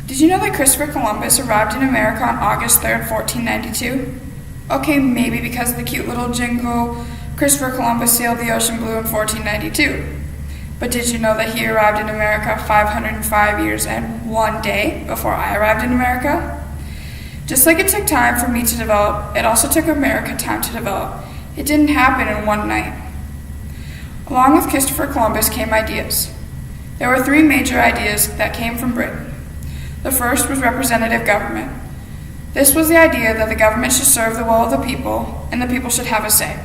Did you know that Christopher Columbus arrived in America on August 3rd, 1492? Okay, maybe because of the cute little jingle, Christopher Columbus sailed the ocean blue in 1492. But did you know that he arrived in America 505 years and 1 day before I arrived in America? Just like it took time for me to develop, it also took America time to develop. It didn't happen in one night. Along with Christopher Columbus came ideas. There were 3 major ideas that came from Britain. The first was representative government. This was the idea that the government should serve the will of the people, and the people should have a say.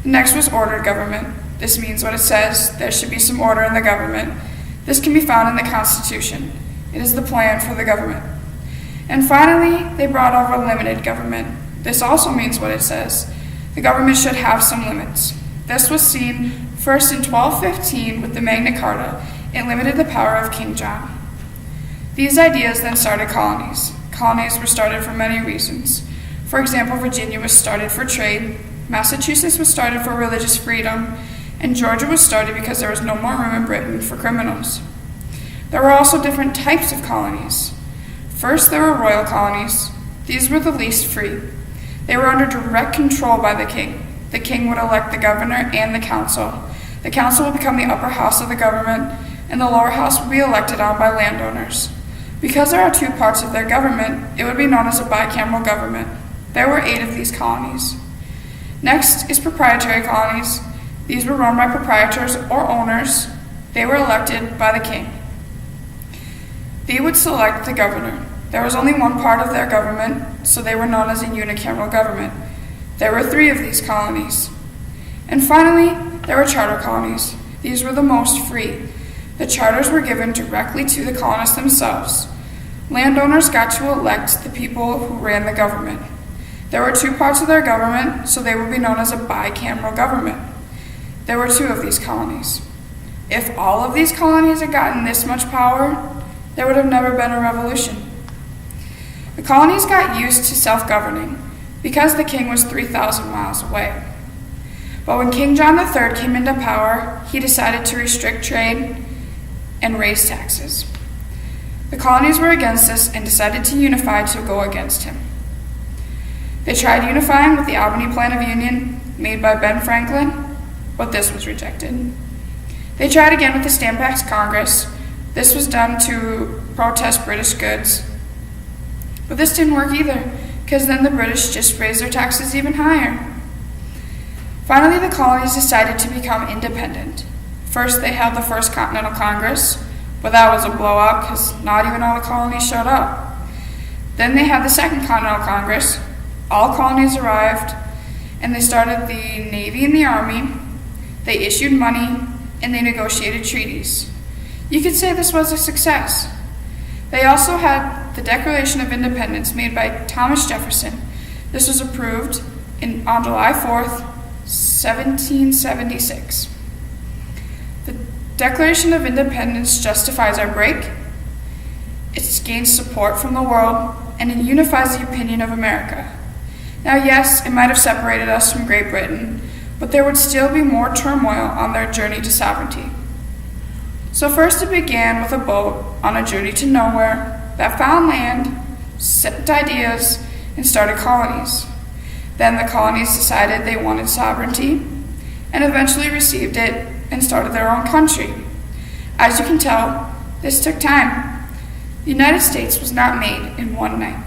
The next was ordered government. This means what it says. There should be some order in the government. This can be found in the Constitution. It is the plan for the government. And finally, they brought over limited government. This also means what it says. The government should have some limits. This was seen first in 1215 with the Magna Carta. It limited the power of King John. These ideas then started colonies. Colonies were started for many reasons. For example, Virginia was started for trade, Massachusetts was started for religious freedom, and Georgia was started because there was no more room in Britain for criminals. There were also different types of colonies. First, there were royal colonies. These were the least free. They were under direct control by the king. The king would elect the governor and the council. The council would become the upper house of the government, and the lower house would be elected on by landowners. Because there are 2 parts of their government, it would be known as a bicameral government. There were 8 of these colonies. Next is proprietary colonies. These were run by proprietors or owners. They were elected by the king. They would select the governor. There was only one part of their government, so they were known as a unicameral government. There were 3 of these colonies. And finally, there were charter colonies. These were the most free. The charters were given directly to the colonists themselves. Landowners got to elect the people who ran the government. There were 2 parts of their government, so they would be known as a bicameral government. There were 2 of these colonies. If all of these colonies had gotten this much power, there would have never been a revolution. The colonies got used to self-governing because the king was 3,000 miles away. But when King John III came into power, he decided to restrict trade and raise taxes. The colonies were against this and decided to unify to go against him. They tried unifying with the Albany Plan of Union made by Ben Franklin, but this was rejected. They tried again with the Stamp Act Congress. This was done to protest British goods. But this didn't work either, because then the British just raised their taxes even higher. Finally, the colonies decided to become independent. First, they held the First Continental Congress, but that was a blowout because not even all the colonies showed up. Then they had the Second Continental Congress. All colonies arrived, and they started the Navy and the Army. They issued money, and they negotiated treaties. You could say this was a success. They also had the Declaration of Independence made by Thomas Jefferson. This was approved on July 4th, 1776. The Declaration of Independence justifies our break, it gains support from the world, and it unifies the opinion of America. Now, yes, it might have separated us from Great Britain, but there would still be more turmoil on their journey to sovereignty. So first it began with a boat on a journey to nowhere that found land, set ideas, and started colonies. Then the colonies decided they wanted sovereignty, and eventually received it and started their own country. As you can tell, this took time. The United States was not made in one night.